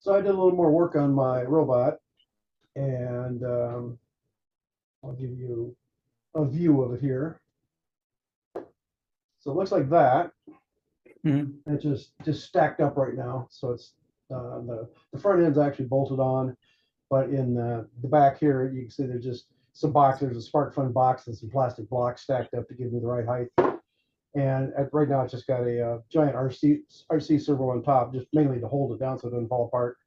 So I did a little more work on my robot, and I'll give you a view of it here. So it looks like that. It's just stacked up right now. So it's the front end's actually bolted on, but in the back here, you can see there's just some boxes. There's a spark fun box and some plastic blocks stacked up to give me the right height. And right now, it's just got a giant RC servo on top, just mainly to hold it down so it doesn't fall apart.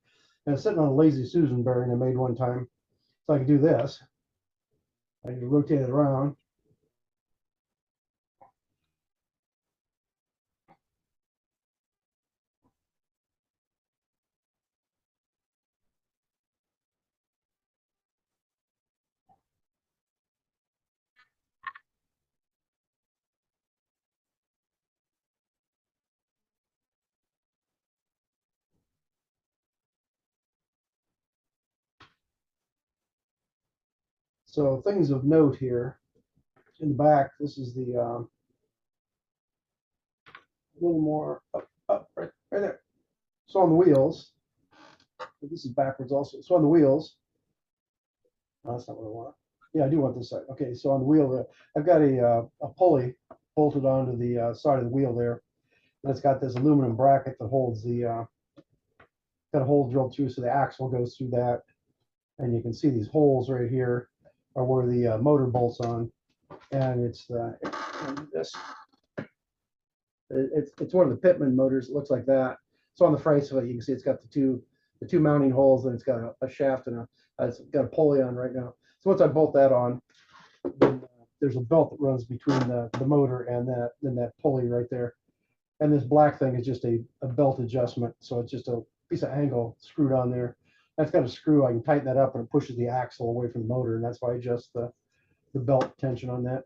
And it's sitting on a lazy Susan bearing I made one time. So I can do this. I can rotate it around. So things of note here in the back. This is the a little more up right there. So on the wheels, this is backwards also. So on the wheels, oh, that's not what I want. Yeah, I do want this side. Okay, so on the wheel, I've got a pulley bolted onto the side of the wheel there. And it's got this aluminum bracket that holds the got a hole drilled through, so the axle goes through that. And you can see these holes right here are where the motor bolts on. And it's this. It's one of the Pitman motors. It looks like that. So on the front of it, you can see it's got the two mounting holes, and it's got a shaft and it's got a pulley on right now. So once I bolt that on, then, there's a belt that runs between the motor and that pulley right there. And this black thing is just a belt adjustment. So it's just a piece of angle screwed on there. That's got a screw. I can tighten that up, and it pushes the axle away from the motor, and that's why I adjust the belt tension on that.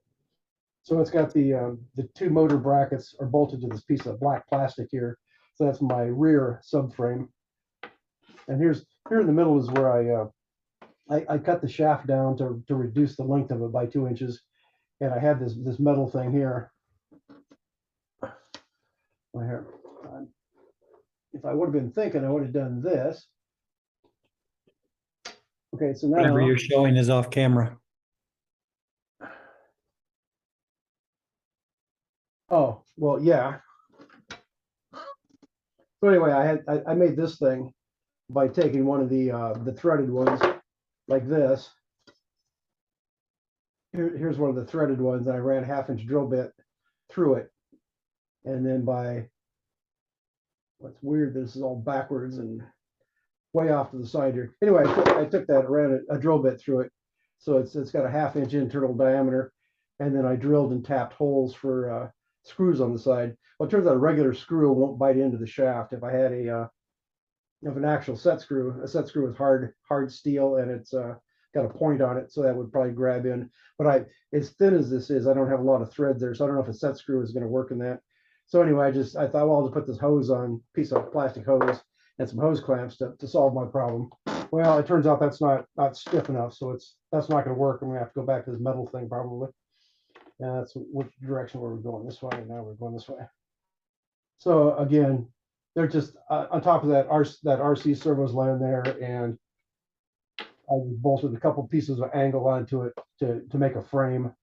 So it's got the two motor brackets are bolted to this piece of black plastic here. So that's my rear subframe. And here in the middle is where I cut the shaft down to reduce the length of it by 2 inches. And I had this metal thing here. Here. If I would have been thinking, I would have done this. Okay, so now whatever you're showing is off camera. Oh, well, yeah. So anyway, I made this thing by taking one of the threaded ones like this. Here's one of the threaded ones, and I ran a 1/2 inch drill bit through it. And then what's weird, this is all backwards and way off to the side here. Anyway, I took that, ran a drill bit through it. So it's got a 1/2 inch internal diameter. And then I drilled and tapped holes for screws on the side. Well, it turns out a regular screw won't bite into the shaft. If I had an actual set screw, a set screw is hard steel, and it's got a point on it, so that would probably grab in. But as thin as this is, I don't have a lot of threads there, so I don't know if a set screw is going to work in that. So anyway, I thought, well, I'll just put this hose on, piece of plastic hose, and some hose clamps to solve my problem. Well, it turns out that's not stiff enough, so that's not going to work. I'm going to have to go back to this metal thing probably. And that's which direction we're going, this way, and now we're going this way. So again, they're just on top of that RC servo's laying there, and I bolted a couple pieces of angle onto it to make a frame.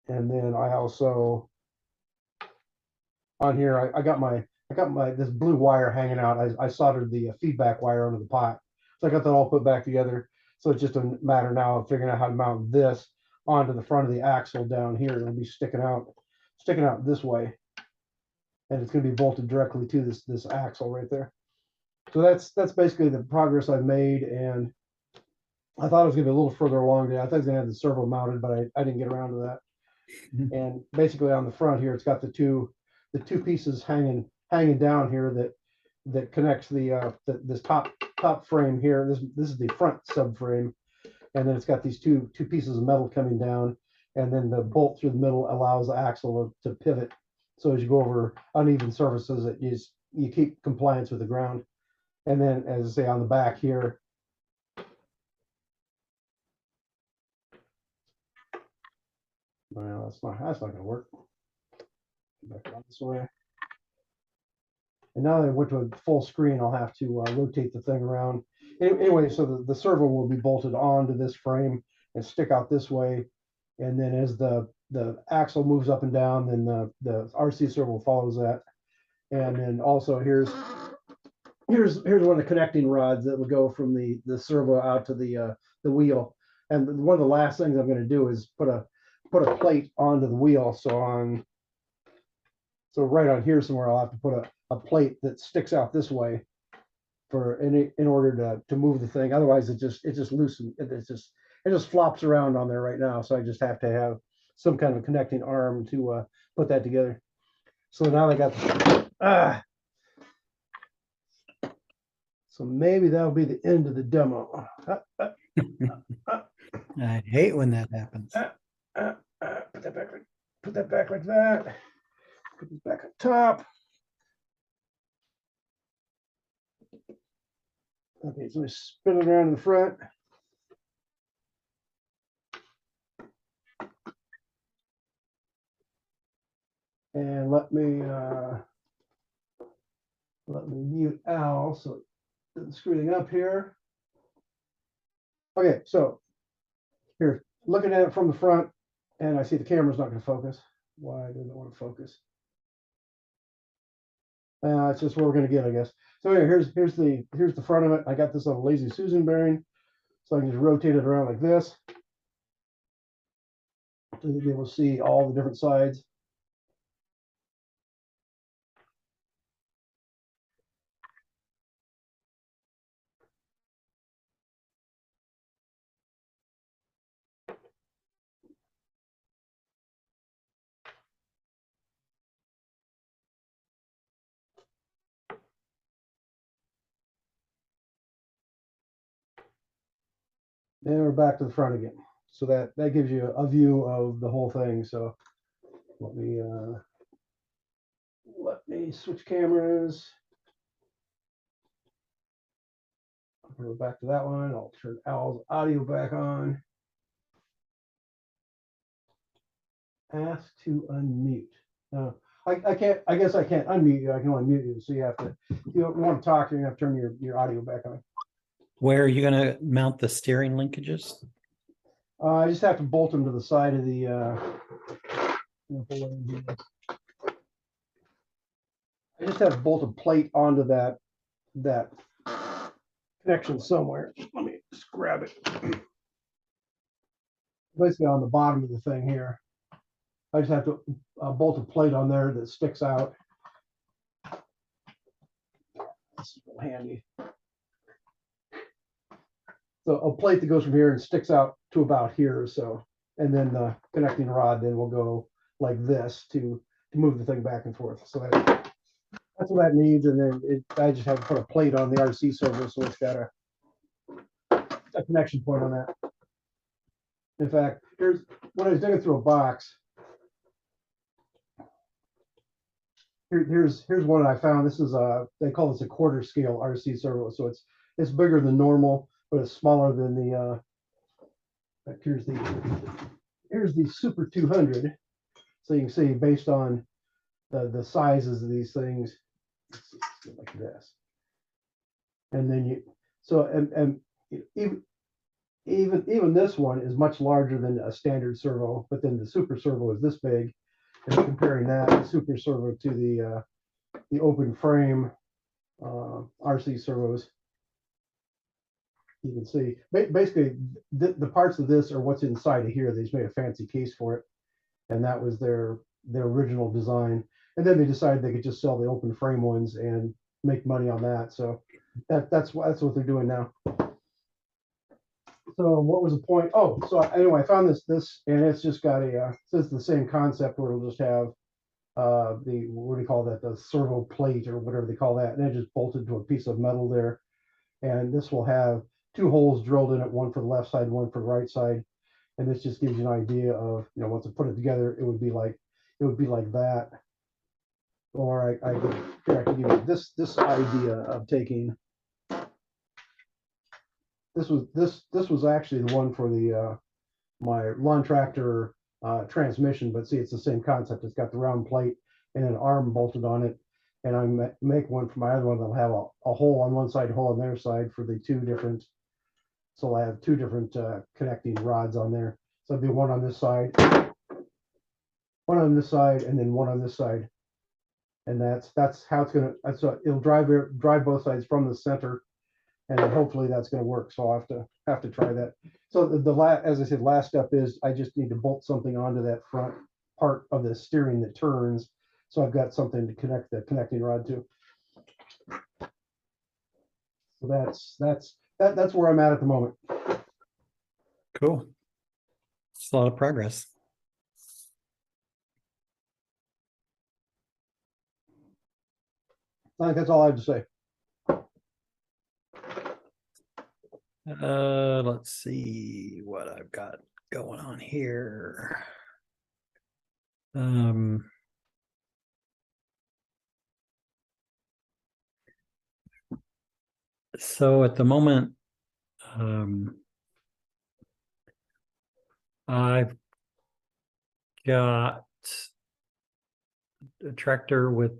And then I also on here I got my this blue wire hanging out. I soldered the feedback wire onto the pot, so I got that all put back together. So it's just a matter now of figuring out how to mount this onto the front of the axle down here. It'll be sticking out this way, and it's going to be bolted directly to this axle right there. So that's basically the progress I've made, and I thought it was going to be a little further along there. I thought I was going to have the servo mounted, but I didn't get around to that. And basically on the front here, it's got the two pieces hanging down here that connects this top frame here. This is the front subframe, and then it's got these two pieces of metal coming down, and then the bolt through the middle allows the axle to pivot. So as you go over uneven surfaces, you keep compliance with the ground. And then, as I say, on the back here, well, that's not going to work. Back around this way. And now that I went to a full screen, I'll have to rotate the thing around. Anyway, so the servo will be bolted onto this frame and stick out this way. And then as the axle moves up and down, then the RC servo follows that. And then also here's one of the connecting rods that will go from the servo out to the wheel. And one of the last things I'm going to do is put a plate onto the wheel. So right on here somewhere, I'll have to put a plate that sticks out this way for in order to move the thing. Otherwise, it just loosens. It just flops around on there right now. So I just have to have some kind of connecting arm to put that together. So now I got so maybe that'll be the end of the demo. I hate when that happens. Put that back like that. Put this back on top. Okay, so we spin it around in the front. And let me mute Al so it doesn't screw anything up here. Okay, so here, looking at it from the front, and I see the camera's not going to focus. Why doesn't it want to focus? It's just what we're going to get, I guess. So yeah, here's the front of it. I got this on a Lazy Susan bearing, so I can just rotate it around like this. So you'll be able to see all the different sides. And we're back to the front again. So that gives you a view of the whole thing. So let me switch cameras. I'll go back to that one. I'll turn Al's audio back on. Ask to unmute. I can't. I guess I can't unmute you. I can only mute you. So you have to. If you want to talk, you have to turn your audio back on. Where are you going to mount the steering linkages? I just have to bolt them to the side of the. I just have to bolt a plate onto that connection somewhere. Let me just grab it. Basically on the bottom of the thing here. I just have to bolt a plate on there that sticks out. This is real handy. So a plate that goes from here and sticks out to about here or so. And then the connecting rod then will go like this to move the thing back and forth. So that's what that needs. And then I just have to put a plate on the RC servo, so it's got a connection point on that. In fact, when I was digging through a box, here's one I found. This is they call this a quarter scale RC servo, so it's bigger than normal, but it's smaller than the here's the Super 200. So you can see based on the sizes of these things, it's like this. And then even this one is much larger than a standard servo, but then the super servo is this big. And comparing that the super servo to the open frame RC servos, you can see basically the parts of this are what's inside of here. They just made a fancy case for it, and that was their original design. And then they decided they could just sell the open frame ones and make money on that. So that's what they're doing now. So what was the point? Oh, so anyway, I found this, and it's just got it's the same concept where it'll just have the, what do you call that? The servo plate or whatever they call that. And it just bolted to a piece of metal there. And this will have two holes drilled in it, one for the left side, one for the right side. And this just gives you an idea of, once I put it together, it would be like that. Or I could give you this idea of taking. This was actually the one for the my lawn tractor transmission, but see, it's the same concept. It's got the round plate and an arm bolted on it, and make one for my other one that'll have a hole on one side, a hole on their side for the two different. So I have two different connecting rods on there. So it'll be one on this side, one on this side, and then one on this side. And that's how it's gonna. So it'll drive both sides from the center, and then hopefully that's gonna work. So I'll have to try that. So as I said, last step is I just need to bolt something onto that front part of the steering that turns. So I've got something to connect the connecting rod to. So that's where I'm at the moment. Cool. It's a lot of progress. I think that's all I have to say. Let's see what I've got going on here. So at the moment, I've got a tractor with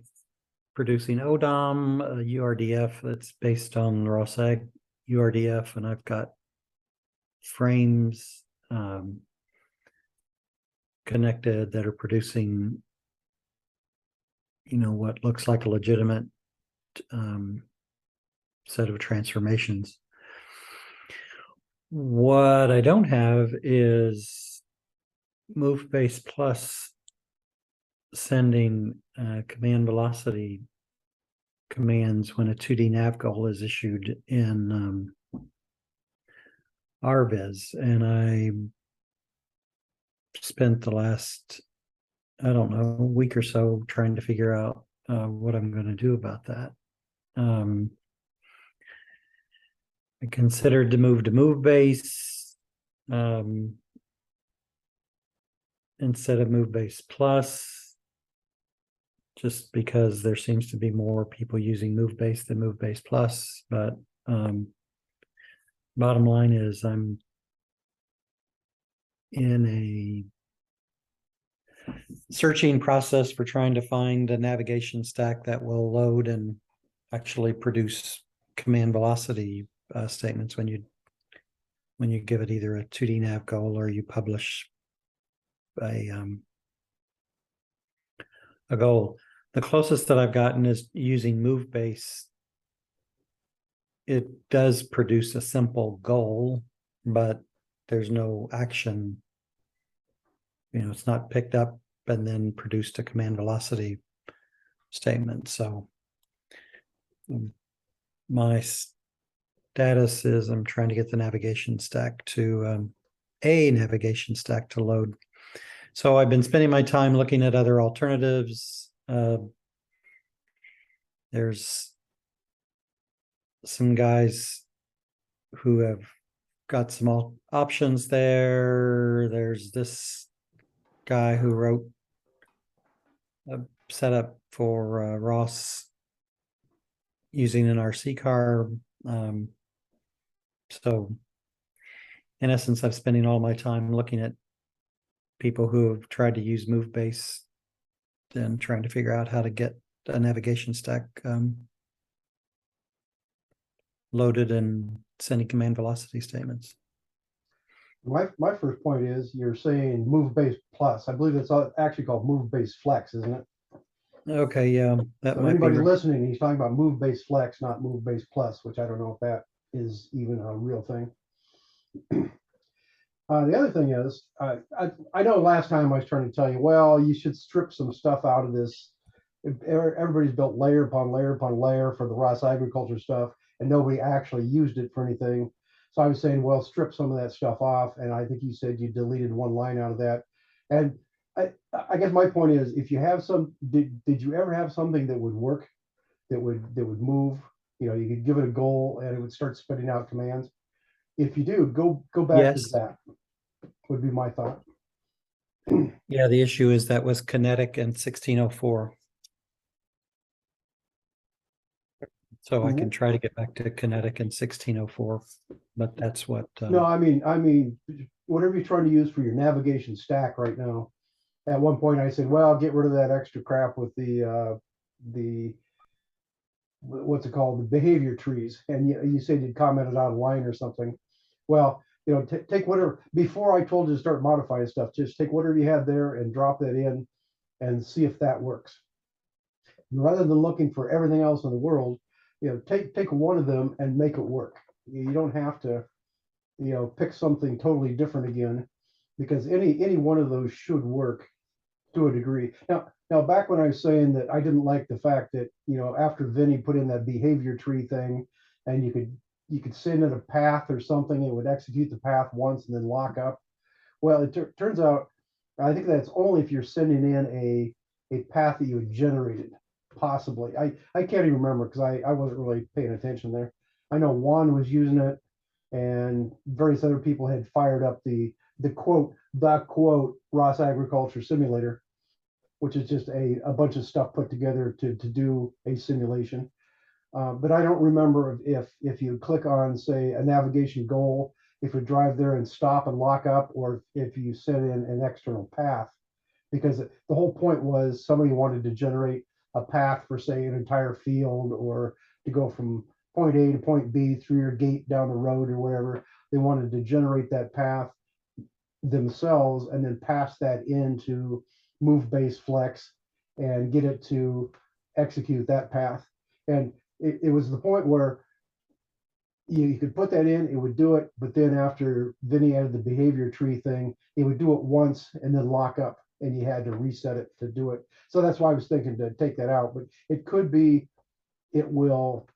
producing ODOM, a URDF that's based on ROS Ag URDF, and I've got frames connected that are producing, what looks like a legitimate set of transformations. What I don't have is move base plus sending command velocity commands when a 2D nav goal is issued in RVIZ. And I spent the last, I don't know, week or so trying to figure out what I'm going to do about that. I considered to move base instead of move base plus, just because there seems to be more people using move base than move base plus. But bottom line is I'm in a searching process for trying to find a navigation stack that will load and actually produce command velocity statements when you give it either a 2D nav goal or you publish a goal. The closest that I've gotten is using move base. It does produce a simple goal, but there's no action. It's not picked up and then produced a command velocity statement. So my status is I'm trying to get the navigation stack to a navigation stack to load. So I've been spending my time looking at other alternatives. There's some guys who have got some options there. There's this guy who wrote a setup for ROS using an RC car. So in essence, I'm spending all my time looking at people who have tried to use move base and trying to figure out how to get a navigation stack loaded and sending command velocity statements. My first point is you're saying move base plus. I believe it's actually called move base flex, isn't it? Okay, yeah, that So might anybody be listening, he's talking about move base flex, not move base plus, which I don't know if that is even a real thing. The other thing is, I know last time I was trying to tell you, well, you should strip some stuff out of this. Everybody's built layer upon layer upon layer for the ROS Agriculture stuff, and nobody actually used it for anything. So I was saying, well, strip some of that stuff off, and I think you said you deleted one line out of that. And I guess my point is, if you have did you ever have something that would work, that would move? You could give it a goal, and it would start spitting out commands. If you do, go back to yes. that. Would be my thought. Yeah, the issue is that was kinetic in 1604. So I can try to get back to kinetic in 1604, but that's what. No, I mean, whatever you're trying to use for your navigation stack right now. At one point, I said, well, get rid of that extra crap with the what's it called, the behavior trees, and you said you'd commented on a line or something. Well, take whatever, before I told you to start modifying stuff, just take whatever you had there and drop that in and see if that works. And rather than looking for everything else in the world, take one of them and make it work. You don't have to, pick something totally different again, because any one of those should work to a degree. Now, back when I was saying that I didn't like the fact that, after Vinny put in that behavior tree thing, and you could send it a path or something, it would execute the path once and then lock up. Well, it turns out, I think that's only if you're sending in a path that you had generated, possibly. I can't even remember, because I wasn't really paying attention there. I know Juan was using it, and various other people had fired up the quote ROS Agriculture Simulator, which is just a bunch of stuff put together to do a simulation. But I don't remember if you click on, say, a navigation goal, if you drive there and stop and lock up, or if you set in an external path, because the whole point was somebody wanted to generate a path for, say, an entire field, or to go from point A to point B through your gate down the road or whatever. They wanted to generate that path themselves and then pass that into move base flex and get it to execute that path. And it was the point where you could put that in, it would do it, but then after Vinny added the behavior tree thing, it would do it once and then lock up, and you had to reset it to do it. So that's why I was thinking to take that out, but it could be, it will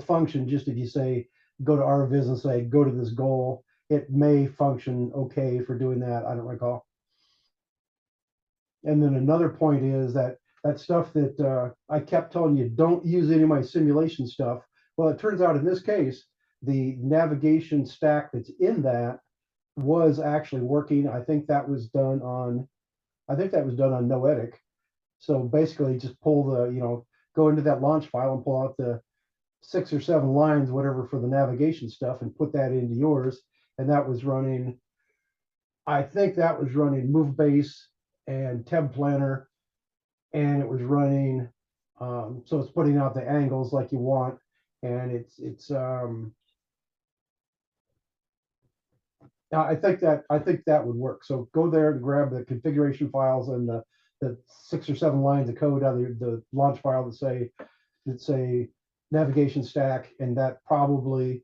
function just if you say, go to RVIZ and say, go to this goal. It may function okay for doing that. I don't recall. And then another point is that stuff that I kept telling you, don't use any of my simulation stuff. Well, it turns out in this case, the navigation stack that's in that was actually working. I think that was done on Noetic. So basically just pull go into that launch file and pull out the 6 or 7 lines, whatever, for the navigation stuff, and put that into yours. And that was running, I think that was running Move Base and Temp Planner, and it was running, so it's putting out the angles like you want, and I think that would work. So go there and grab the configuration files and the 6 or 7 lines of code out of the launch file that say navigation stack, and that probably,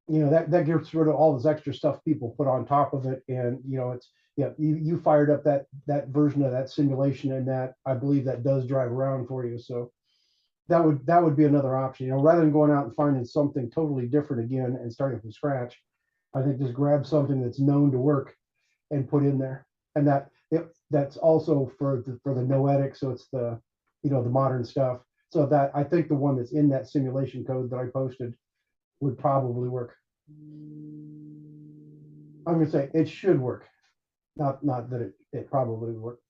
that gets rid of all this extra stuff people put on top of it. And you fired up that version of that simulation, and that, I believe, that does drive around for you. So that would be another option, rather than going out and finding something totally different again and starting from scratch. I think just grab something that's known to work and put in there. And that's also for the Noetic, so it's the modern stuff. So that, I think the one that's in that simulation code that I posted would probably work. I'm gonna say it should work, not that it probably would work.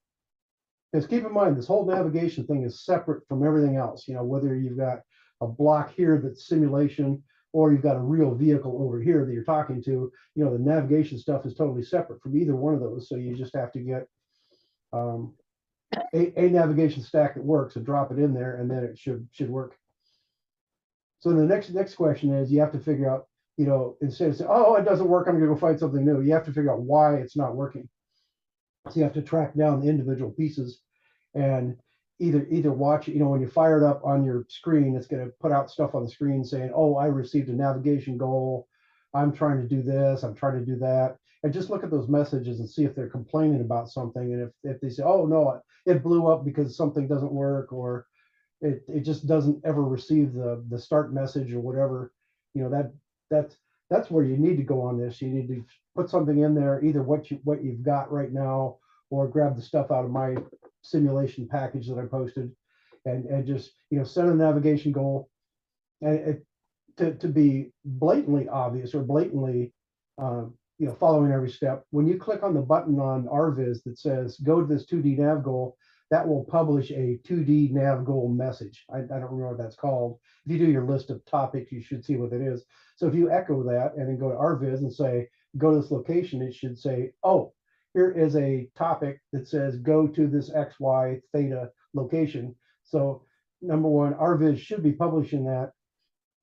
Because keep in mind, this whole navigation thing is separate from everything else. Whether you've got a block here that's simulation, or you've got a real vehicle over here that you're talking to, the navigation stuff is totally separate from either one of those. So you just have to get a navigation stack that works and drop it in there, and then it should work. So the next question is, you have to figure out, instead of saying, oh, it doesn't work, I'm gonna go find something new, you have to figure out why it's not working. So you have to track down the individual pieces, and either watch, when you fire it up on your screen, it's going to put out stuff on the screen saying, oh, I received a navigation goal, I'm trying to do this, I'm trying to do that. And just look at those messages and see if they're complaining about something. And if they say, oh no, it blew up because something doesn't work, or it just doesn't ever receive the start message or whatever, that's where you need to go on this. You need to put something in there, either what you've got right now, or grab the stuff out of my simulation package that I posted, and just set a navigation goal, and to be blatantly obvious, or blatantly following every step. When you click on the button on RVIZ that says go to this 2D nav goal, that will publish a 2D nav goal message. I don't remember what that's called. If you do your list of topics, you should see what it is. So if you echo that and then go to RVIZ and say go to this location, it should say, oh, here is a topic that says go to this XY theta location. So number one, RVIZ should be publishing that.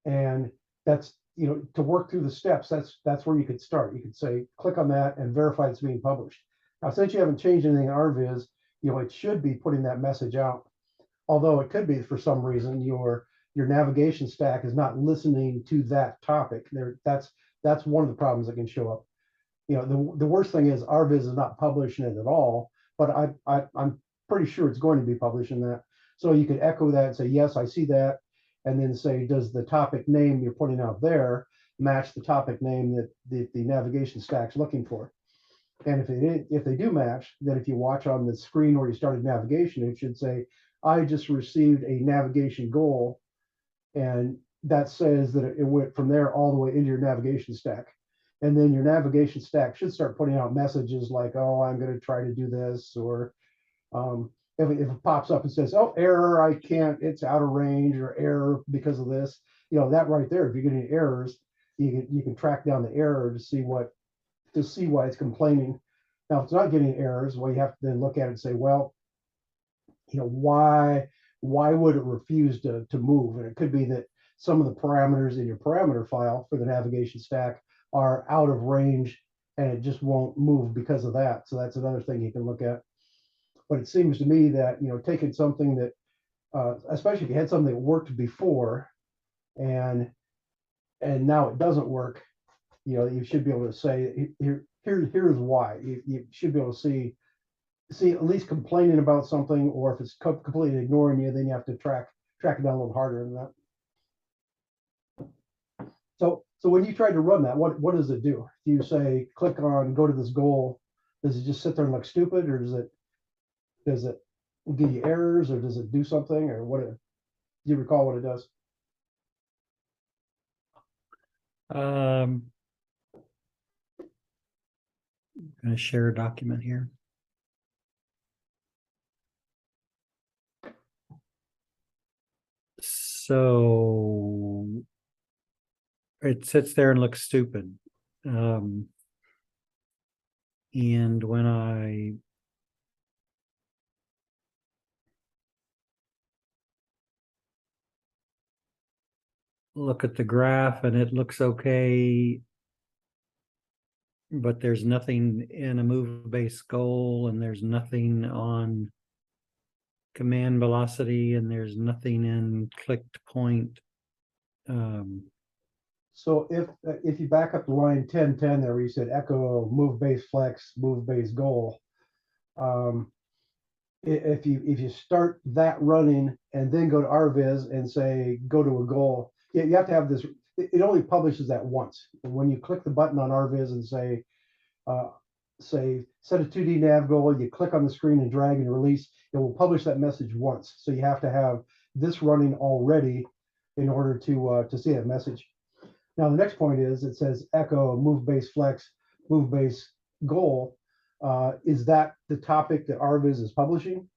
And that's, to work through the steps, that's where you could start. You could say, click on that and verify it's being published. Now, since you haven't changed anything in RVIZ, it should be putting that message out. Although it could be for some reason your navigation stack is not listening to that topic. That's one of the problems that can show up. The worst thing is RVIZ is not publishing it at all, but I'm pretty sure it's going to be publishing that. So you could echo that and say, yes, I see that. And then say, does the topic name you're putting out there match the topic name that the navigation stack's looking for? And if they do match, then if you watch on the screen where you started navigation, it should say, I just received a navigation goal. And that says that it went from there all the way into your navigation stack. And then your navigation stack should start putting out messages like, oh, I'm going to try to do this. Or if it pops up and says, oh, error, I can't, it's out of range, or error because of this, that right there, if you're getting errors, you can track down the error to see why it's complaining. Now, if it's not getting errors, well, you have to then look at it and say, well, why would it refuse to move? And it could be that some of the parameters in your parameter file for the navigation stack are out of range and it just won't move because of that. So that's another thing you can look at. But it seems to me that, taking something that, especially if you had something that worked before and now it doesn't work, you should be able to say, here's why. You should be able to see at least complaining about something, or if it's completely ignoring you, then you have to track it down a little harder than that. So when you try to run that, what does it do? Do you say, click on, go to this goal? Does it just sit there and look stupid, or does it give you errors, or does it do something, or what? Do you recall what it does? I'm going to share a document here. So it sits there and looks stupid. And when I look at the graph and it looks okay, but there's nothing in a move-based goal, and there's nothing on command velocity, and there's nothing in clicked point. So if you back up to line 1010 there, where you said echo move base flex, move base goal, if you start that running and then go to RVIZ and say go to a goal, you have to have this. It only publishes that once. And when you click the button on RVIZ and say set a 2D nav goal, you click on the screen and drag and release, it will publish that message once. So you have to have this running already in order to see that message. Now, the next point is, it says echo move base flex, move base goal. Is that the topic that RVIZ is publishing?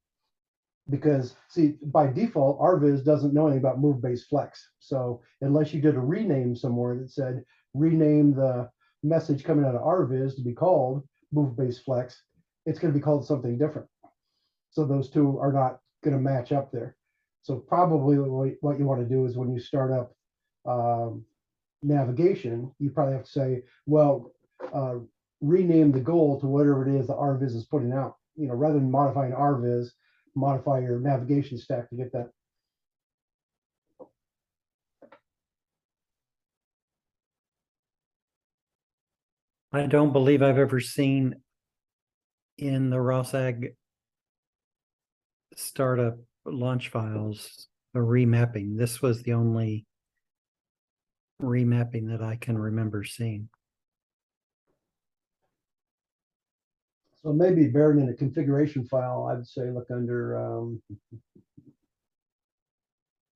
Because, see, by default, RVIZ doesn't know anything about move base flex. So unless you did a rename somewhere that said rename the message coming out of RVIZ to be called move base flex, it's going to be called something different. So those two are not going to match up there. So probably what you want to do is when you start up navigation, you probably have to say, well, rename the goal to whatever it is the RVIZ is putting out. Rather than modifying RVIZ, modify your navigation stack to get that. I don't believe I've ever seen in the ROS Ag startup launch files a remapping. This was the only remapping that I can remember seeing. So maybe buried in a configuration file, I'd say look under,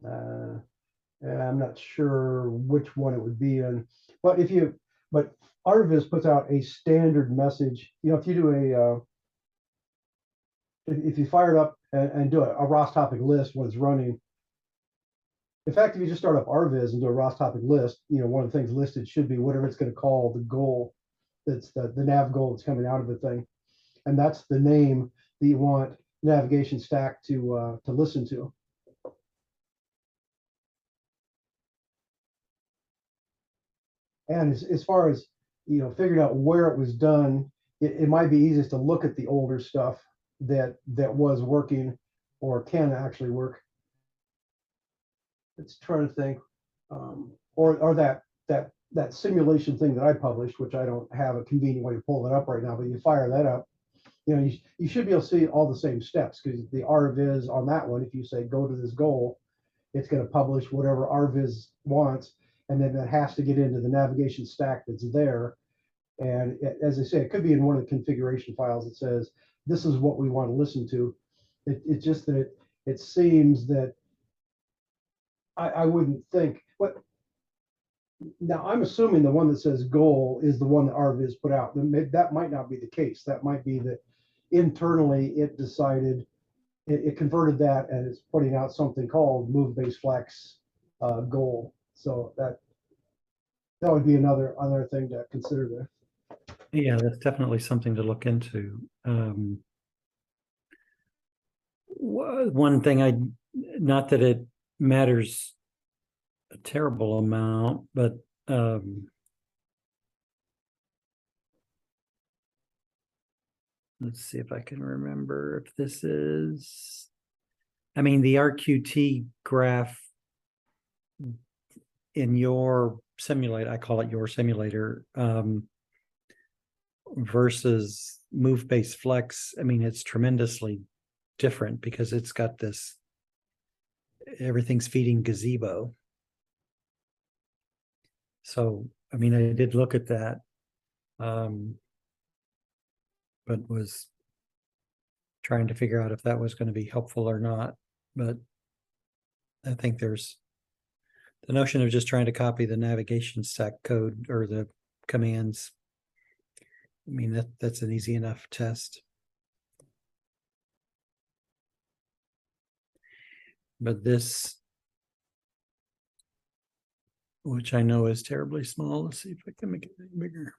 I'm not sure which one it would be in, but but RVIZ puts out a standard message. If you do if you fire it up and do a ROS topic list when it's running. In fact, if you just start up RVIZ and do a ROS topic list, one of the things listed should be whatever it's going to call the goal. That's the nav goal that's coming out of the thing. And that's the name that you want navigation stack to listen to. And as far as, figuring out where it was done, it might be easiest to look at the older stuff that was working or can actually work. It's trying to think, or that simulation thing that I published, which I don't have a convenient way to pull it up right now, but you fire that up, you should be able to see all the same steps, because the RVIZ on that one, if you say go to this goal, it's going to publish whatever RVIZ wants, and then that has to get into the navigation stack that's there. And as I say, it could be in one of the configuration files that says this is what we want to listen to. It's just that it seems that I wouldn't think. But now I'm assuming the one that says goal is the one that RVIZ put out. That might not be the case. That might be that internally it decided it converted that and it's putting out something called move base flex goal. So that would be another thing to consider there. Yeah, that's definitely something to look into. One thing not that it matters a terrible amount, but let's see if I can remember if this is, I mean, the RQT graph in your simulator, I call it your simulator, versus move base flex. I mean, it's tremendously different because it's got this, everything's feeding gazebo. So, I mean, I did look at that, but was trying to figure out if that was going to be helpful or not. But I think there's the notion of just trying to copy the navigation stack code or the commands. I mean, that's an easy enough test. But this, which I know is terribly small, let's see if I can make it bigger.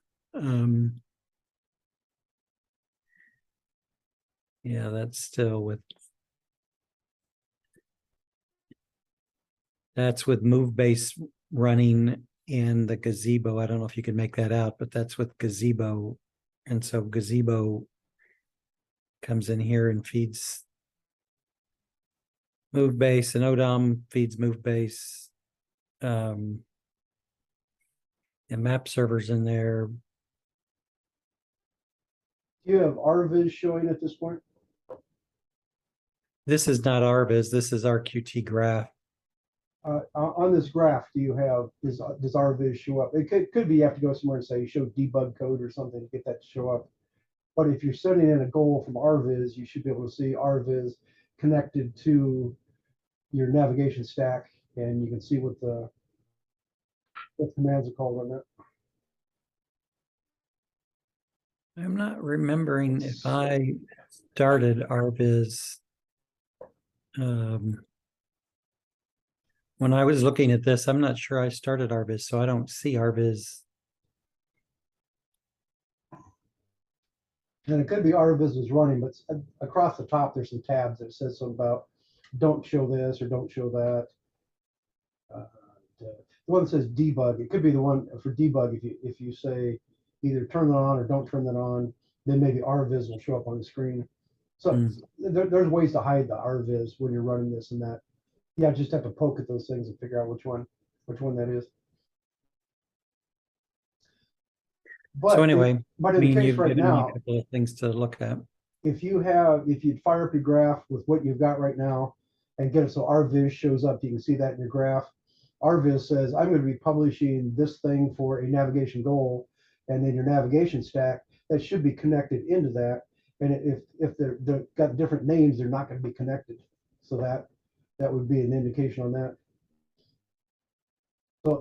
Yeah, that's still that's with move base running in the gazebo. I don't know if you can make that out, but that's with gazebo. And so gazebo comes in here and feeds move base, and ODOM feeds move base. And map servers in there. Do you have RVIZ showing at this point? This is not RVIZ, this is RQT graph. On this graph, do you have, does RVIZ show up? It could be you have to go somewhere and say show debug code or something to get that to show up. But if you're setting in a goal from RVIZ, you should be able to see RVIZ connected to your navigation stack, and you can see what commands are called on that. I'm not remembering if I started RVIZ. When I was looking at this, I'm not sure I started RVIZ, so I don't see RVIZ. And it could be RVIZ was running, but across the top, there's some tabs that says something about don't show this or don't show that. The one that says debug, it could be the one for debug. If you say either turn that on or don't turn that on, then maybe RVIZ will show up on the screen. So there's ways to hide the RVIZ when you're running this and that. Yeah, just have to poke at those things and figure out which one that is. But so anyway, but in the case you've right given me now, a couple of things to look at. If you fire up your graph with what you've got right now and get it so RVIZ shows up, you can see that in your graph. RVIZ says, I'm going to be publishing this thing for a navigation goal, and then your navigation stack that should be connected into that. And if they're got different names, they're not going to be connected. So that would be an indication on that.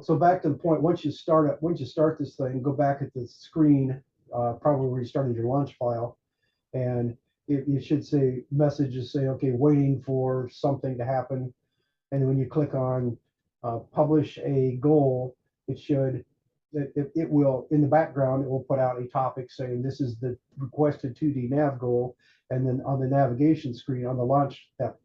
So back to the point, once you start this thing, go back at the screen, probably where you started your launch file, and you should say messages say, okay, waiting for something to happen. And when you click on publish a goal, it will, in the background, it will put out a topic saying this is the requested 2D nav goal. And then on the navigation screen, on the launch, that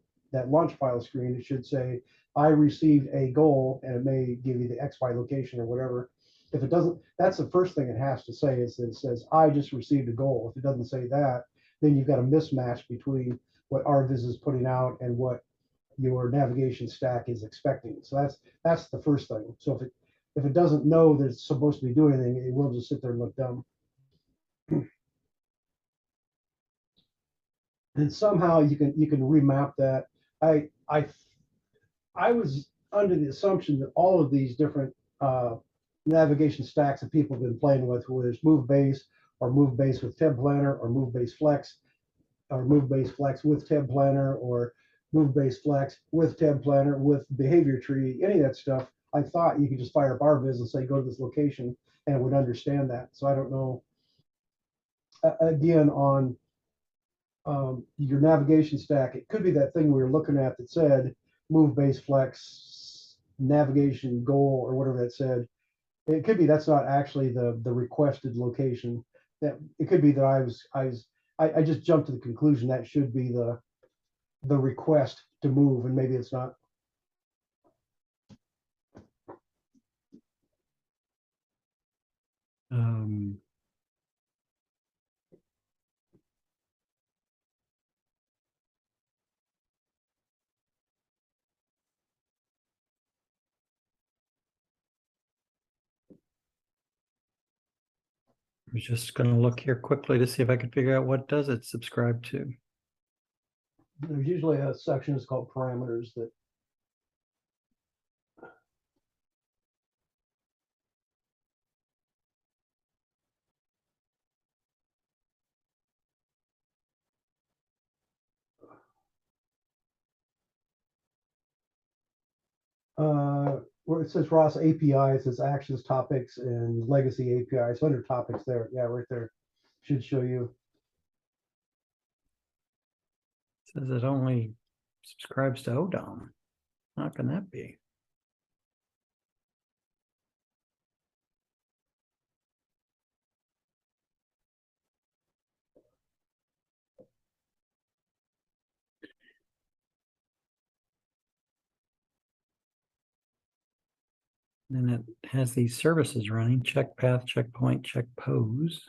launch file screen, it should say, I received a goal, and it may give you the XY location or whatever. if it doesn't, that's the first thing it has to say is it says, I just received a goal. If it doesn't say that, then you've got a mismatch between what RVIZ is putting out and what your navigation stack is expecting. So that's the first thing. So if it doesn't know that it's supposed to be doing anything, it will just sit there and look dumb. And somehow you can remap that. I was under the assumption that all of these different navigation stacks that people have been playing with, whether it's move base or move base with tab planner or move base flex or move base flex with tab planner or move base flex with tab planner with behavior tree, any of that stuff. I thought you could just fire up RVIZ and say, go to this location, and it would understand that. So I don't know. Again, on your navigation stack, it could be that thing we were looking at that said move base flex navigation goal or whatever that said. It could be that's not actually the requested location. That it could be that I just jumped to the conclusion that should be the request to move, and maybe it's not. I was just going to look here quickly to see if I could figure out what does it subscribe to. There's usually a section that's called parameters that where it says ROS API, it says actions, topics, and legacy API. So under topics there, yeah, right there, should show you. It says it only subscribes to ODOM. How can that be? And it has these services running: check path, checkpoint, check pose.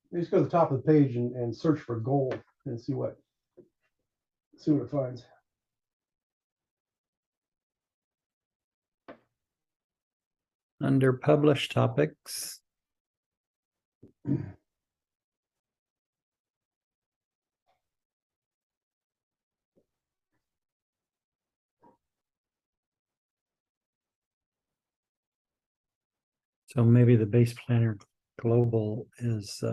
You just go to the top of the page and search for goal and see what it finds. Under published topics, so maybe the base planner global is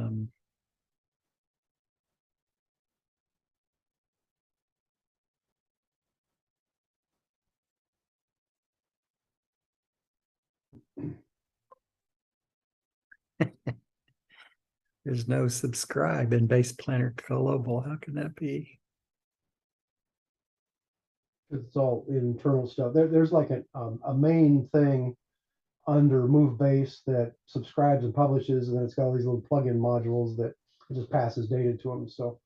there's no subscribe in base planner global. How can that be? It's all internal stuff. There's like a main thing under move base that subscribes and publishes, and then it's got all these little plugin modules that it just passes data to them. So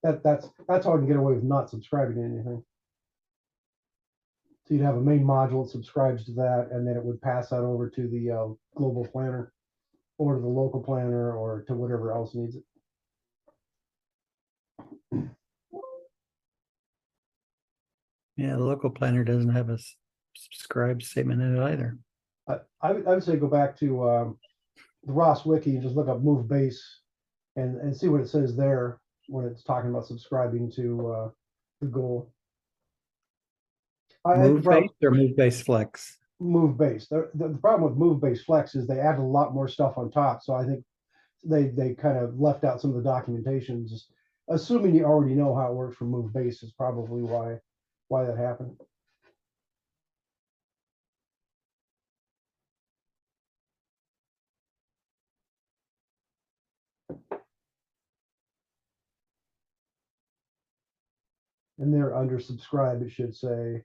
that's how I can get away with not subscribing to anything. So you'd have a main module that subscribes to that, and then it would pass that over to the global planner or to the local planner or to whatever else needs it. Yeah, the local planner doesn't have a subscribe statement in it either. I would say go back to the ROS wiki and just look up move base and see what it says there when it's talking about subscribing to the goal. Move base or move base flex? Move base. The problem with move base flex is they add a lot more stuff on top. So I think they kind of left out some of the documentation. Just assuming you already know how it works for move base is probably why that happened. And there under subscribe, it should say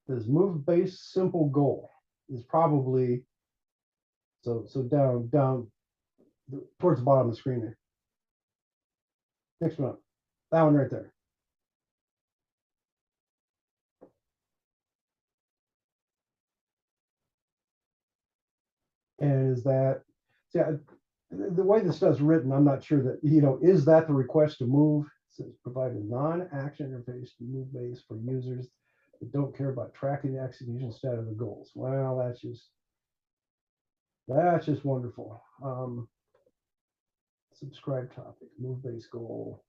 this move base simple goal is probably so down towards the bottom of the screen there. Next one up. That one right there. And is that, yeah, the way this stuff's written, I'm not sure that, is that the request to move? It says provide a non-action interface to move base for users that don't care about tracking the execution status of the goals. Well, that's just wonderful. Subscribe topic, move base goal.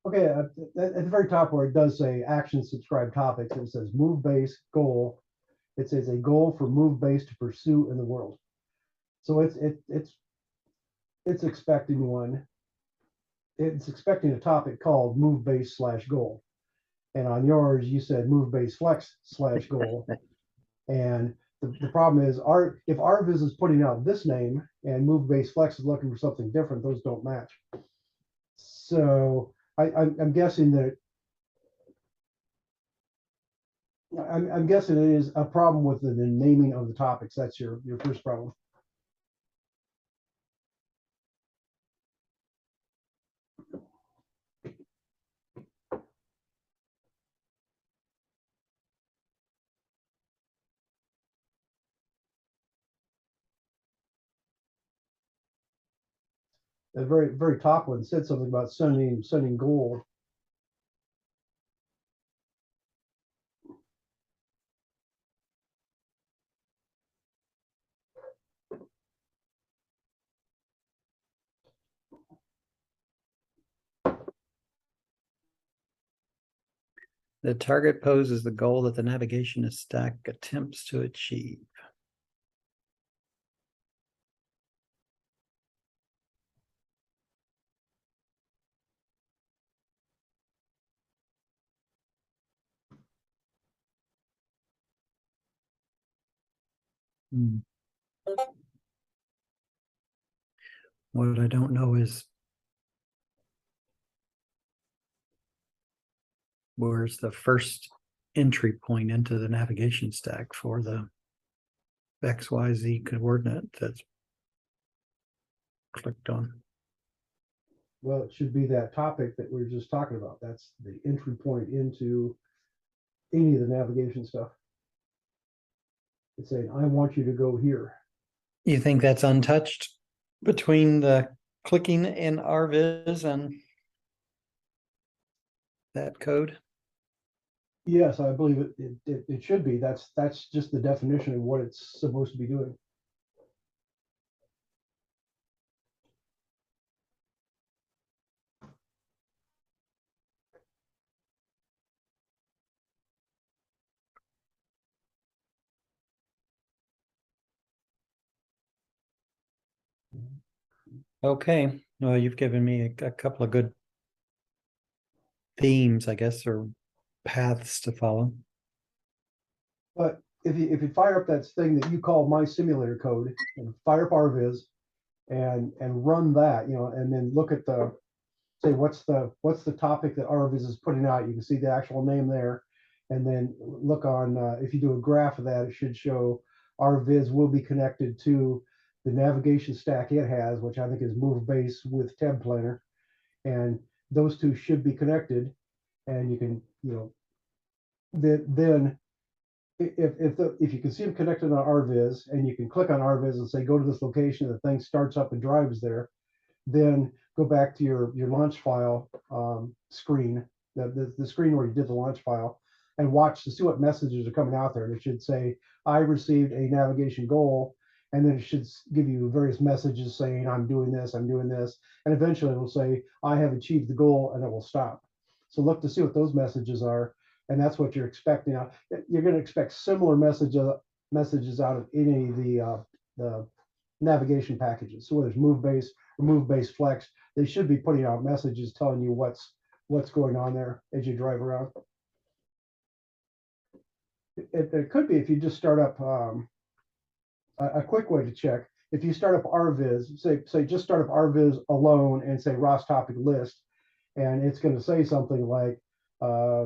Okay, at the very top where it does say action subscribe topics, it says move base goal. It says a goal for move base to pursue in the world. So it's expecting one. It's expecting a topic called move base / goal. And on yours, you said move base flex / goal. And the problem is if RVIZ is putting out this name and move base flex is looking for something different, those don't match. So I'm guessing that I'm guessing it is a problem with the naming of the topics. That's your first problem. The very top one said something about sending goal. The target poses the goal that the navigation stack attempts to achieve. What I don't know is where's the first entry point into the navigation stack for the XYZ coordinate that's clicked on. Well, it should be that topic that we were just talking about. That's the entry point into any of the navigation stuff. It's saying, I want you to go here. You think that's untouched between the clicking in RVIZ and that code? Yes, I believe it should be. That's just the definition of what it's supposed to be doing. Okay, well, you've given me a couple of good themes, I guess, or paths to follow. But if you fire up that thing that you call my simulator code and fire up RVIZ and run that, and then look at say what's the topic that RVIZ is putting out. You can see the actual name there, and then look on if you do a graph of that, it should show RVIZ will be connected to the navigation stack it has, which I think is move base with tab planner, and those two should be connected. And you can then if you can see them connected on RVIZ and you can click on RVIZ and say go to this location, the thing starts up and drives there, then go back to your launch file screen, the screen where you did the launch file, and watch to see what messages are coming out there. And it should say, I received a navigation goal. And then it should give you various messages saying, I'm doing this. And eventually it will say, I have achieved the goal, and it will stop. So look to see what those messages are. And that's what you're expecting. You're going to expect similar messages out of any of the navigation packages. So whether it's move base or move base flex, they should be putting out messages telling you what's going on there as you drive around. It could be if you just start up a quick way to check. If you start up RVIZ, say just start up RVIZ alone and say ROS topic list, and it's going to say something like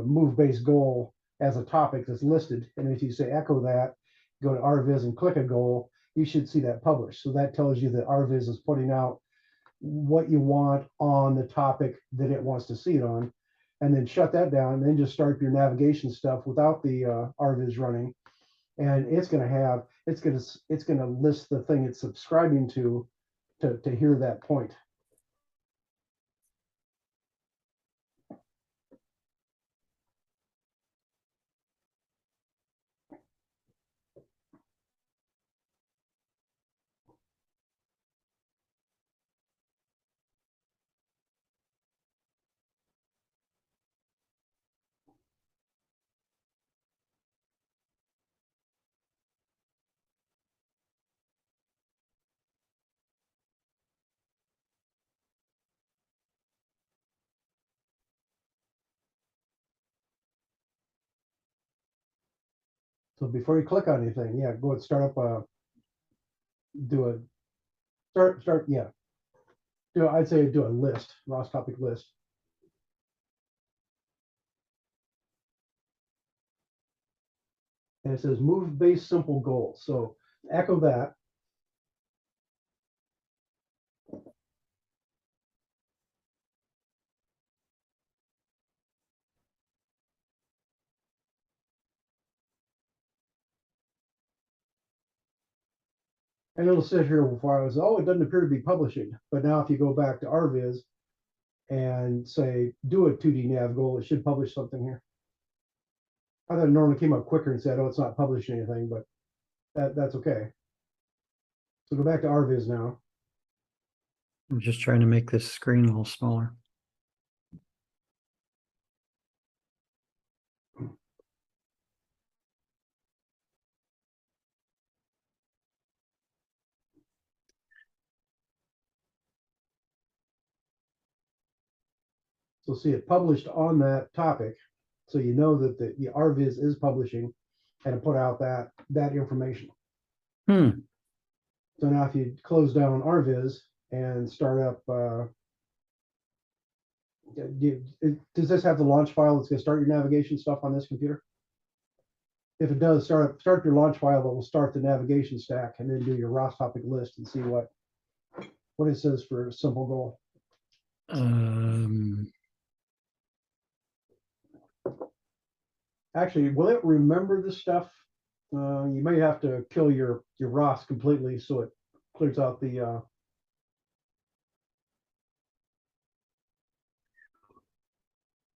move base goal as a topic that's listed. And if you say echo that, go to RVIZ and click a goal, you should see that published. So that tells you that RVIZ is putting out what you want on the topic that it wants to see it on. And then shut that down, and then just start your navigation stuff without the RVIZ running. And it's going to have, it's gonna list the thing it's subscribing to hear that point. So before you click on anything, yeah, go and start up do a start yeah. I'd say do a list, ROS topic list. And it says move base simple goal. So echo that. And it'll sit here before I was, oh, it doesn't appear to be publishing. But now if you go back to RVIZ and say, do a 2D nav goal, it should publish something here. I thought it normally came up quicker and said, oh, it's not publishing anything, but that's okay. So go back to RVIZ now. I'm just trying to make this screen a little smaller. So see it published on that topic. So you know that the RVIZ is publishing and it put out that information. So now if you close down RVIZ and start up, does this have the launch file that's going to start your navigation stuff on this computer? If it does, start your launch file that will start the navigation stack, and then do your ROS topic list and see what it says for a simple goal. Actually, will it remember this stuff? You may have to kill your ROS completely so it clears out the.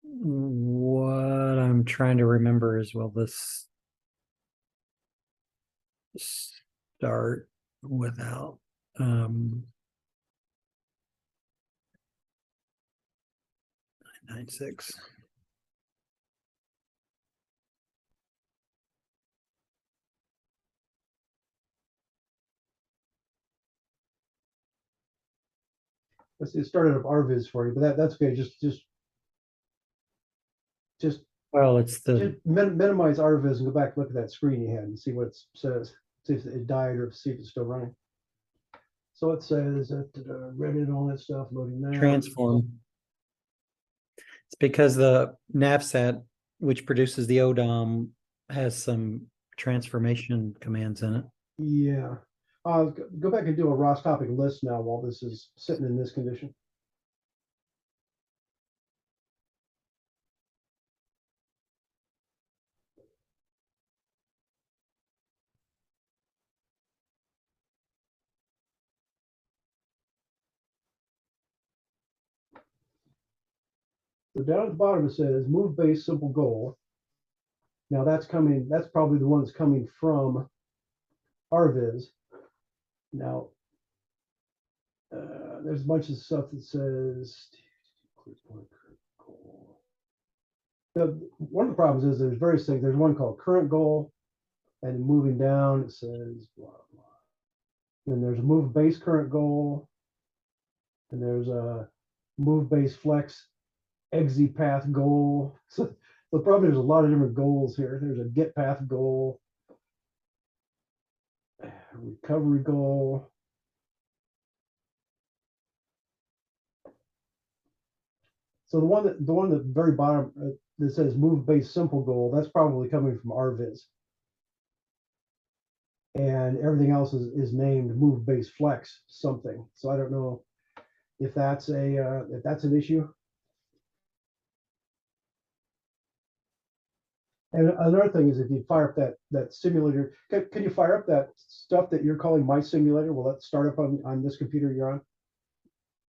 What I'm trying to remember is, will this start without 996? Let's see, it started up RVIZ for you, but that's okay. Just Well, it's the minimize RVIZ and go back and look at that screen you had and see what it says. See if it died or see if it's still running. So it says that Reddit and all that stuff loading now. transform. It's because the navsat, which produces the ODOM, has some transformation commands in it. Yeah. Go back and do a ROS topic list now while this is sitting in this condition. So down at the bottom it says move base simple goal. Now that's probably the one that's coming from RVIZ. Now there's a bunch of stuff that says one of the problems is there's various things. There's one called current goal, and moving down it says blah blah. Then there's a move base current goal, and there's a move base flex exit path goal. So the problem, there's a lot of different goals here. There's a get path goal, recovery goal. So the one that very bottom that says move base simple goal, that's probably coming from RVIZ. And everything else is named move base flex something. So I don't know if that's an issue. And another thing is if you fire up that simulator, can you fire up that stuff that you're calling my simulator? Will that start up on this computer you're on?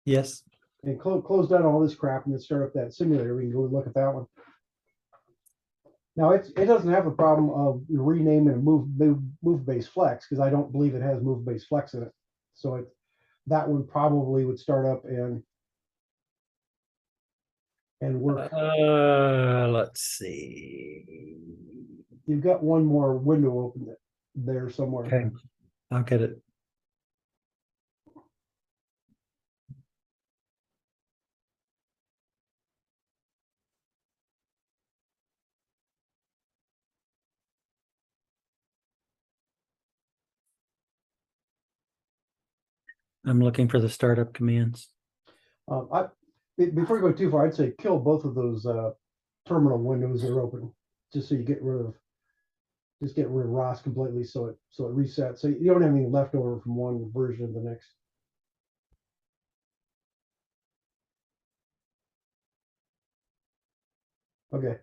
Yes. And close down all this crap and then start up that simulator. We can go look at that one. Now it doesn't have a problem of renaming a move base flex because I don't believe it has move base flex in it. So that one probably would start up and work. Let's see. You've got one more window open there somewhere. Okay, I'll get it. I'm looking for the startup commands. Before you go too far, I'd say kill both of those terminal windows that are open, just so you get rid of ROS completely, so it resets. So you don't have anything left over from one version to the next. Okay.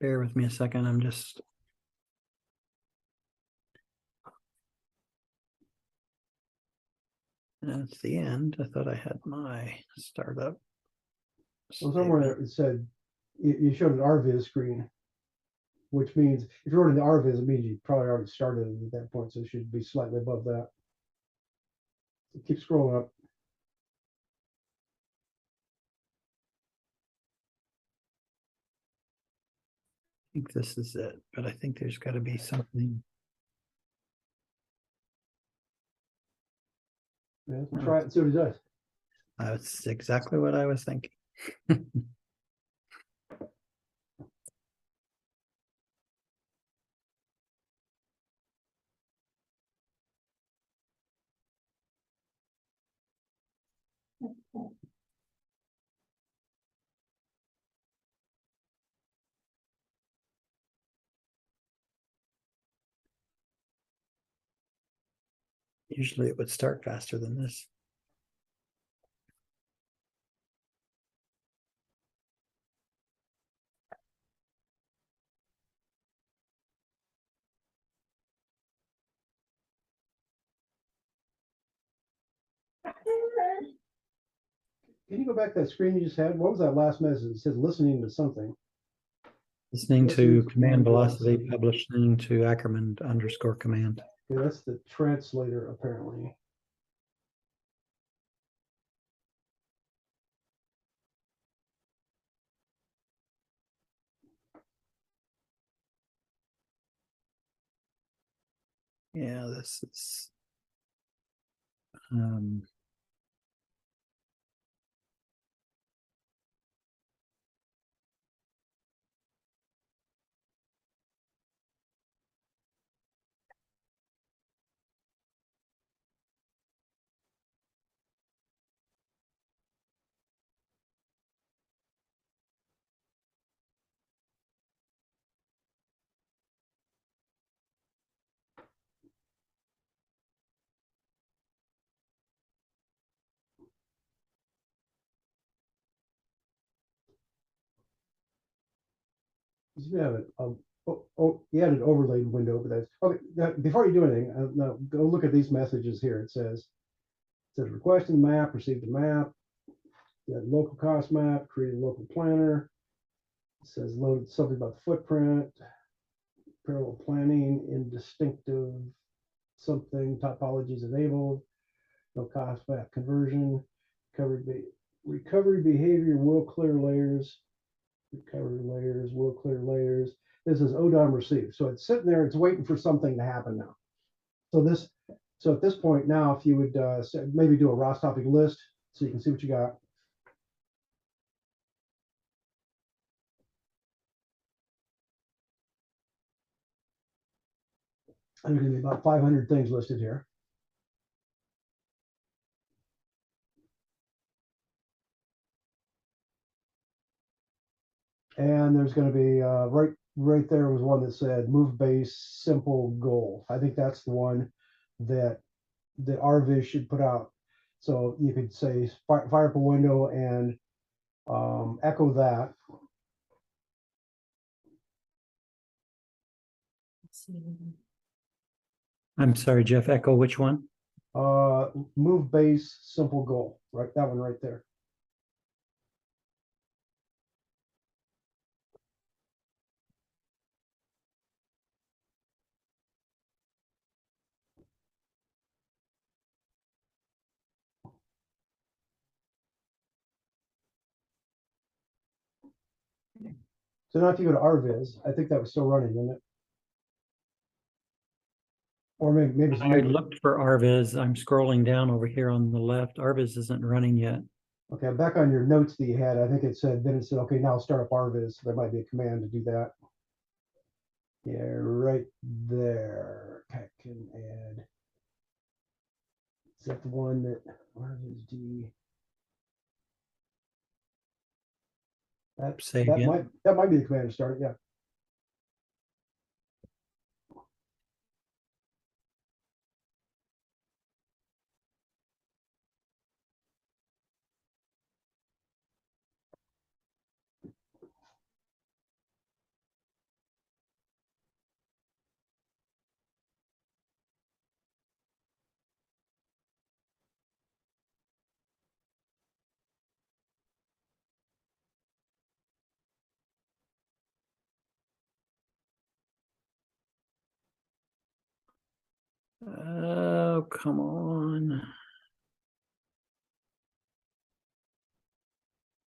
Bear with me a second. I'm just. That's the end. I thought I had my startup. Well, somewhere it said you showed an RVIZ screen, which means if you're running the RVIZ, it means you probably already started at that point, so it should be slightly above that. So keep scrolling up. I think this is it, but I think there's got to be something. Yeah, try it and see what it does. That's exactly what I was thinking. Usually it would start faster than this. Can you go back to that screen you just had? What was that last message? It said listening to something. Listening to command velocity, publishing to Ackerman _ command. Okay, that's the translator apparently. Yeah, this is. You have it. You had an overlaid window, but that's okay. Now, before you do anything, now go look at these messages here. It says requesting map, received a map, local cost map, create a local planner. It says load something about the footprint, parallel planning, indistinctive something, topologies enabled, no cost map conversion, recovery behavior will clear layers, recovery layers, will clear layers. This is ODOM received. So it's sitting there, it's waiting for something to happen now. So at this point now, if you would maybe do a ROS topic list so you can see what you got. There's going to be about 500 things listed here. And there's going to be right there was one that said move base simple goal. I think that's the one that the RVIZ should put out. So you could say fire up a window and echo that. I'm sorry, Jeff, echo which one? Move base simple goal, right? That one right there. So now if you go to RVIZ, I think that was still running, isn't it? Or maybe I looked for RVIZ. I'm scrolling down over here on the left. RVIZ isn't running yet. okay, back on your notes that you had, I think it said, then it said, okay, now start up RVIZ. So there might be a command to do that. Yeah, right there. Okay, can add. Is that the one that RVIZ? Say again. That might be the command to start it, yeah. Oh, come on.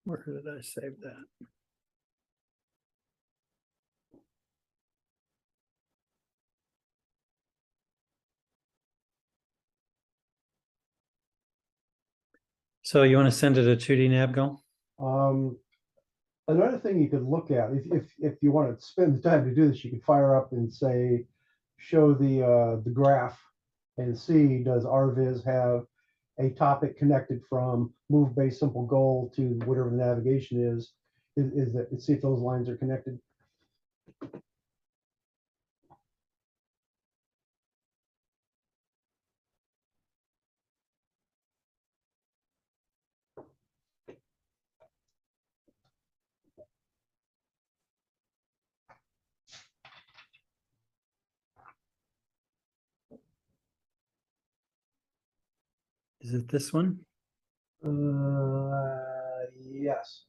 Where did I save that? So you want to send it a 2D navgo? Another thing you could look at, if you want to spend the time to do this, you could fire up and say, show the graph and see, does RVIZ have a topic connected from move base simple goal to whatever the navigation is that, see if those lines are connected. Is it this one? Yes.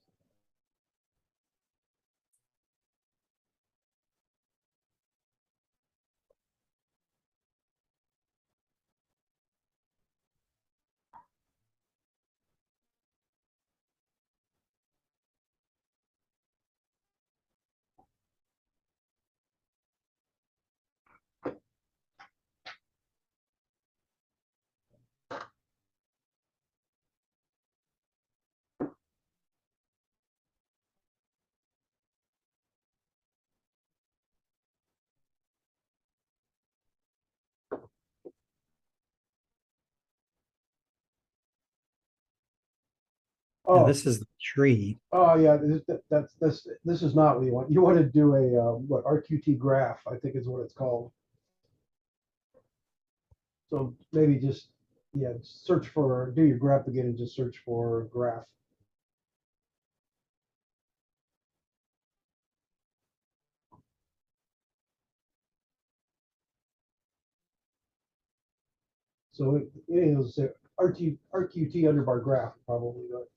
Yeah, Oh, this is the tree. oh yeah, this is not what you want. You want to do a what RQT graph, I think is what it's called. So maybe just yeah, search for do your graph again and just search for graph. So it is RQT underbar graph probably. But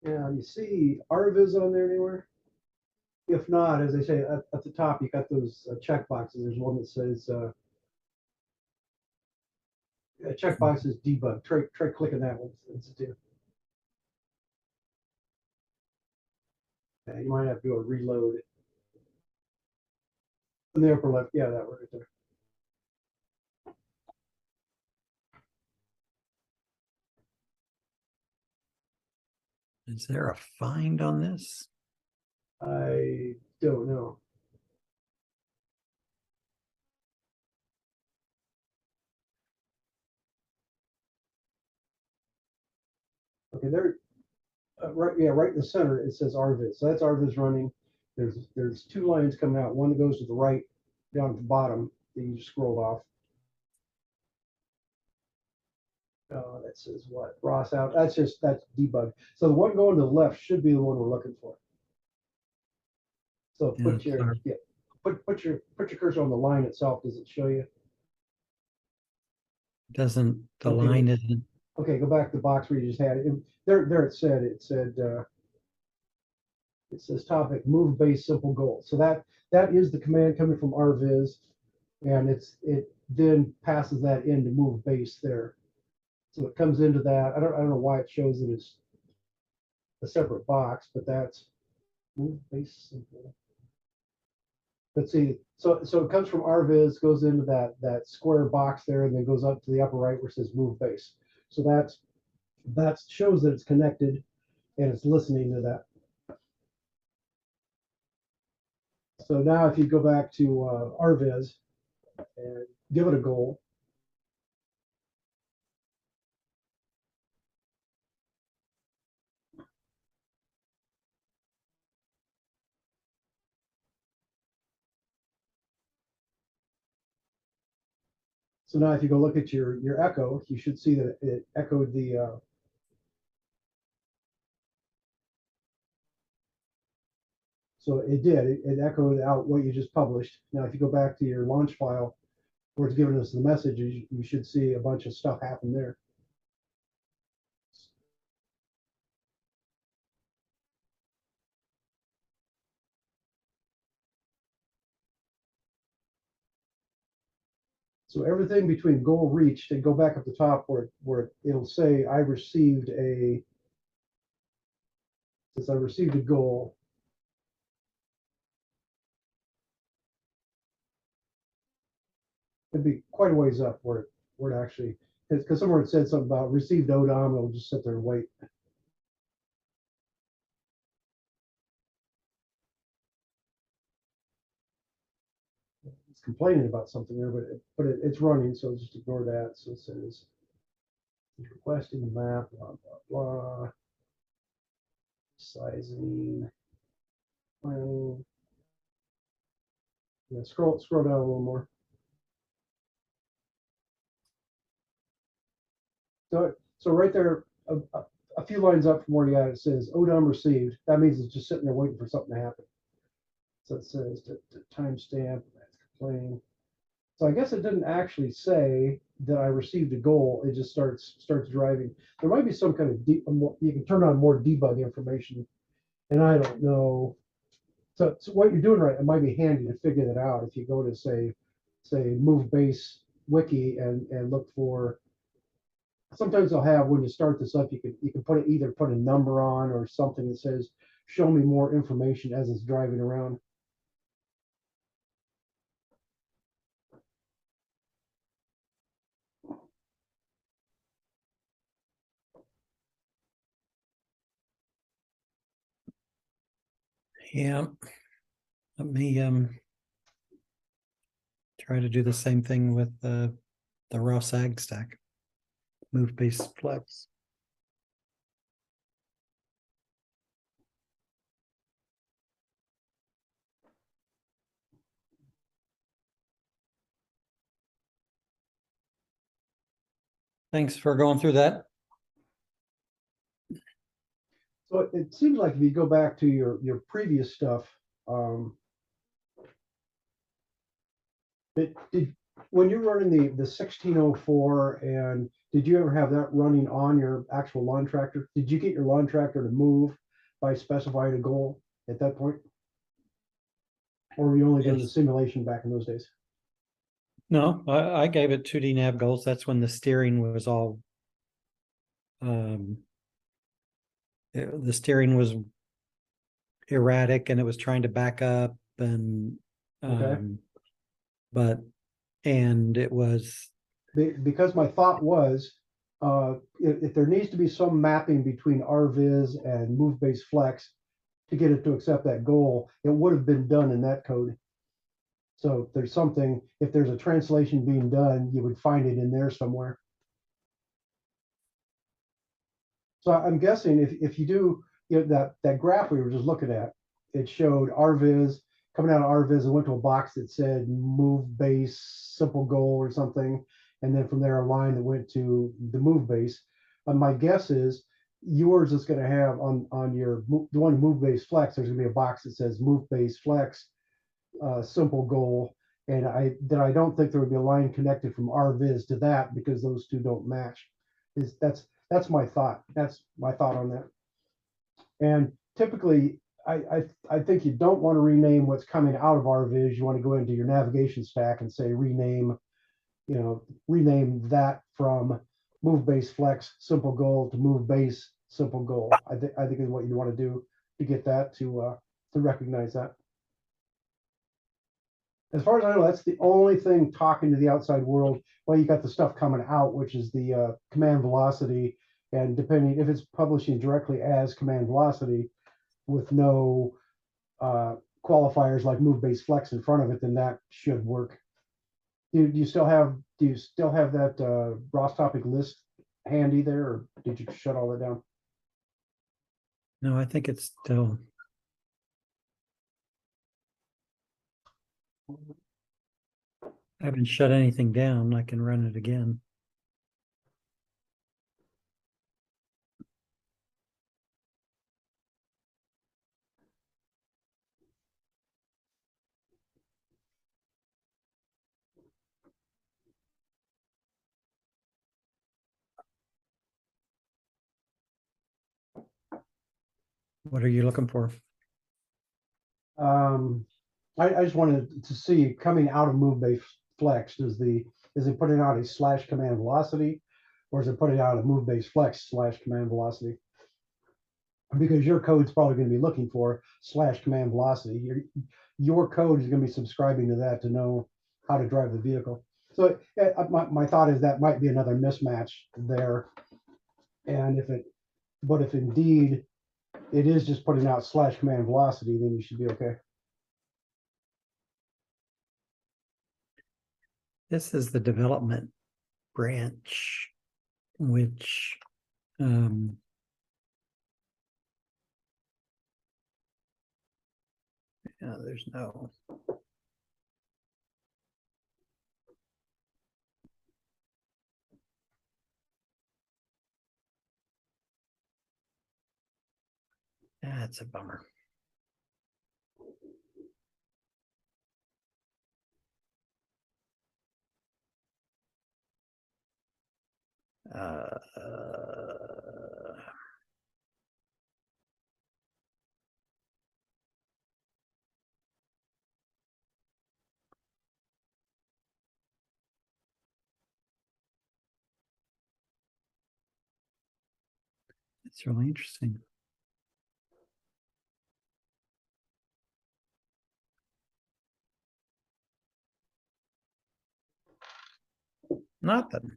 yeah, you see RVIZ on there anywhere? If not, as I say, at the top, you got those check boxes. There's one that says A checkbox is debug. Try clicking that one. It's a you might have to do a reload. In the upper left, yeah, that one right there. Is there a find on this? I don't know. Okay, there, right, yeah, right in the center, it says RVIZ. So that's RVIZ running. There's two lines coming out. One that goes to the right, down at the bottom, that you just scrolled off. That says what? ROS out. That's debug. So the one going to the left should be the one we're looking for. So put your put your cursor on the line itself. Does it show you? Doesn't the Okay. line isn't? Okay, go back to the box where you just had it. There it said it says topic move base simple goal. So that is the command coming from RVIZ, and it then passes that into move base there. So it comes into that. I don't know why it shows it as a separate box, but that's move base simple. Let's see. So it comes from RVIZ, goes into that square box there, and then goes up to the upper right where it says move base. So that shows that it's connected and it's listening to that. So now if you go back to RVIZ and give it a goal. So now if you go look at your echo, you should see that it echoed the so it did. It echoed out what you just published. Now if you go back to your launch file where it's giving us the messages, you should see a bunch of stuff happen there. So everything between goal reached, and go back up the top where it'll say I received a since I received a goal. It'd be quite a ways up where it actually because somewhere it said something about received ODOM, it'll just sit there and wait. It's complaining about something there, but it's running, so just ignore that. So it says requesting the map, blah blah blah, sizing, planning. Yeah, scroll down a little more. So right there, a few lines up from where you got it says ODOM received. That means it's just sitting there waiting for something to happen. So it says to timestamp, that's complaining. So I guess it didn't actually say that I received a goal. It just starts driving. There might be some kind of you can turn on more debug information, and I don't know. So what you're doing right, it might be handy to figure that out if you go to say move base wiki and look for. Sometimes they'll have when you start this up, you can put it either put a number on or something that says show me more information as it's driving around. Yeah. Let me try to do the same thing with the ROS Ag stack. Move base flex. Thanks for going through that. So it seems like if you go back to your previous stuff, when you're running the 1604, and did you ever have that running on your actual lawn tractor? Did you get your lawn tractor to move by specifying a goal at that point? Or were you only doing the simulation back in those days? No, I gave it 2D nav goals. That's when the steering was all um the steering was erratic and it was trying to back up and Okay. but and it was Because my thought was, if there needs to be some mapping between RVIZ and move base flex to get it to accept that goal, it would have been done in that code. So if there's something, if there's a translation being done, you would find it in there somewhere. So I'm guessing if you do, that graph we were just looking at, it showed RVIZ coming out of RVIZ and went to a box that said move base simple goal or something, and then from there a line that went to the move base. My guess is yours is going to have on your the one move base flex. There's going to be a box that says move base flex simple goal, and I don't think there would be a line connected from RVIZ to that because those two don't match. That's my thought. That's my thought on that. And typically, I think you don't want to rename what's coming out of RVIZ. You want to go into your navigation stack and say rename that from move base flex simple goal to move base simple goal. I think is what you want to do to get that to recognize that. As far as I know, that's the only thing talking to the outside world. Well, you got the stuff coming out, which is the command velocity, and depending if it's publishing directly as command velocity with no qualifiers like move base flex in front of it, then that should work. Do you still have that ROS topic list handy there, or did you shut all that down? no, I think it's still I haven't shut anything down. I can run it again. What are you looking for? I just wanted to see coming out of move base flex, is it putting out a slash command velocity, or is it putting out a move base flex slash command velocity? Because your code's probably going to be looking for slash command velocity. Your code is going to be subscribing to that to know how to drive the vehicle. So my thought is that might be another mismatch there. And if indeed it is just putting out slash command velocity, then you should be okay. This is the development branch, which there's no that's a bummer. It's really interesting. Nothing.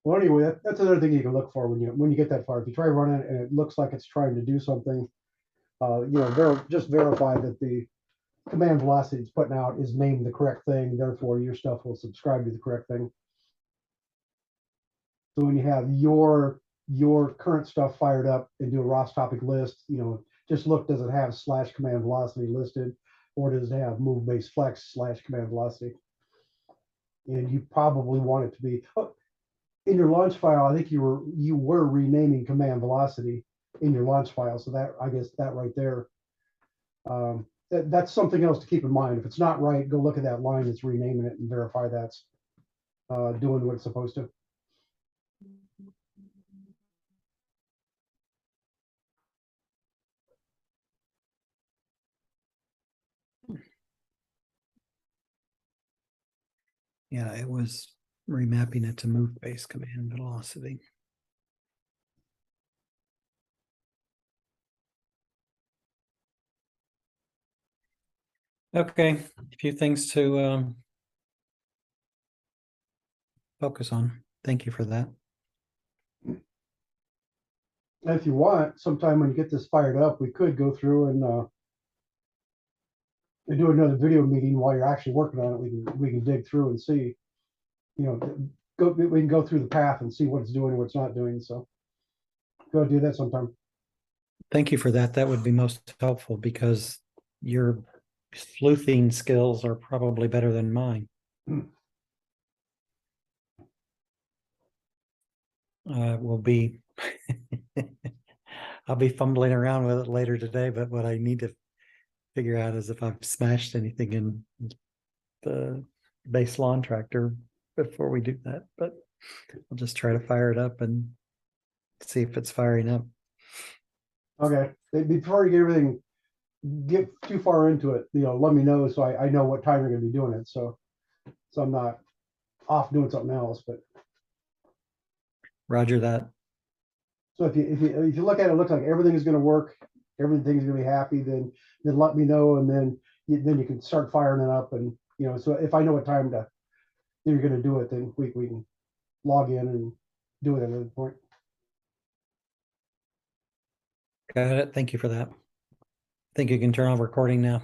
Well, anyway, that's another thing you can look for when you get that far. If you try running it and it looks like it's trying to do something, just verify that the command velocity it's putting out is named the correct thing. Therefore, your stuff will subscribe to the correct thing. So when you have your current stuff fired up and do a ROS topic list, just look, does it have slash command velocity listed, or does it have move base flex slash command velocity? And you probably want it to be in your launch file. I think you were renaming command velocity in your launch file. So that, I guess that right there, that's something else to keep in mind. If it's not right, go look at that line that's renaming it and verify that's doing what it's supposed to. Yeah, it was remapping it to move base command velocity. Okay, a few things to focus on. Thank you for that. And if you want, sometime when you get this fired up, we could go through and do another video meeting while you're actually working on it. We can dig through and see, you know, we can go through the path and see what it's doing and what it's not doing. So go do that sometime. Thank you for that. That would be most helpful because your sleuthing skills are probably better than mine. Will be I'll be fumbling around with it later today, but what I need to figure out is if I've smashed anything in the base lawn tractor before we do that. But I'll just try to fire it up and see if it's firing up. Okay. Before you get too far into it, you know, let me know so I know what time you're gonna be doing it. So I'm not off doing something else. But Roger that. so if you look at it, it looks like everything is gonna work, everything's gonna be happy, then let me know, and then you can start firing it up. And you know, so if I know what time you're gonna do it, then we can log in and do it at another point. Got it. Thank you for that. I think you can turn on recording now.